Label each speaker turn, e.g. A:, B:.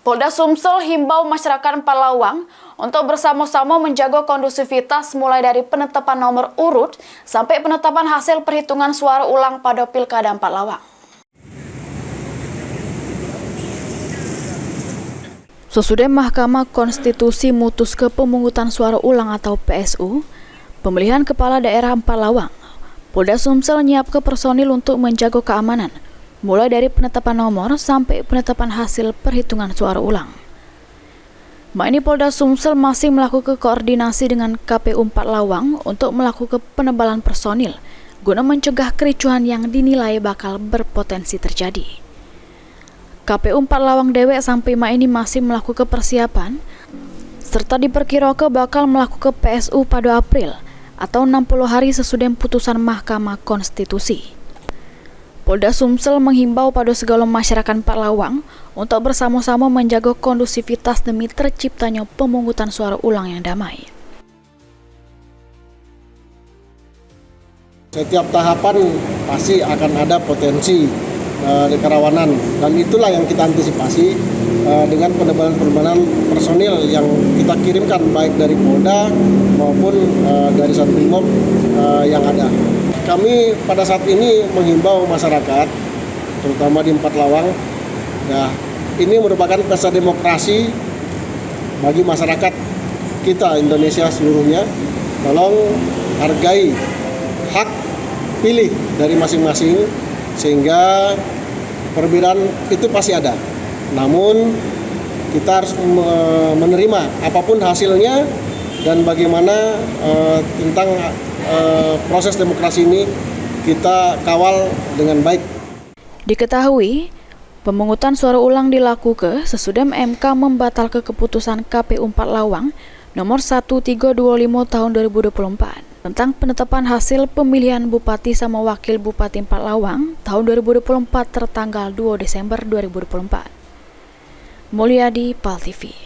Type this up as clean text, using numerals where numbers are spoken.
A: Polda Sumsel himbau masyarakat Empalawang untuk bersama-sama menjaga kondusivitas mulai dari penetapan nomor urut sampai penetapan hasil perhitungan suara ulang pada Pilkada Empalawang. Sesudah Mahkamah Konstitusi mutus ke pemungutan suara ulang atau PSU, pemilihan kepala daerah Empalawang, Polda Sumsel nyiapkan personil untuk menjaga keamanan, mulai dari penetapan nomor sampai penetapan hasil perhitungan suara ulang. Ini Polda Sumsel masih melakukan koordinasi dengan KPU Empalawang untuk melakukan penebalan personil guna mencegah kericuhan yang dinilai bakal berpotensi terjadi. KPU Empalawang dewek sampai ini masih melakukan persiapan serta diperkirakan bakal melakukan PSU pada April atau 60 hari sesudah putusan Mahkamah Konstitusi. Polda Sumsel menghimbau pada segala masyarakat Empalawang untuk bersama-sama menjaga kondusivitas demi terciptanya pemungutan suara ulang yang damai.
B: Setiap tahapan pasti akan ada potensi kerawanan, dan itulah yang kita antisipasi dengan penebalan personil yang kita kirimkan baik dari Polda maupun dari Satbrimob yang ada. Kami pada saat ini menghimbau masyarakat, terutama di Empalawang, ya, ini merupakan pesta demokrasi bagi masyarakat kita Indonesia seluruhnya. Tolong hargai hak pilih dari masing-masing, sehingga perbedaan itu pasti ada. Namun kita harus menerima apapun hasilnya, dan bagaimana tentang proses demokrasi ini kita kawal dengan baik.
A: Diketahui, pemungutan suara ulang dilakukan sesudah MK membatalkan keputusan KPU Empalawang nomor 1325 tahun 2024 tentang penetapan hasil pemilihan Bupati sama Wakil Bupati Empalawang tahun 2024 tertanggal 2 Desember 2024. Mulyadi, PAL TV.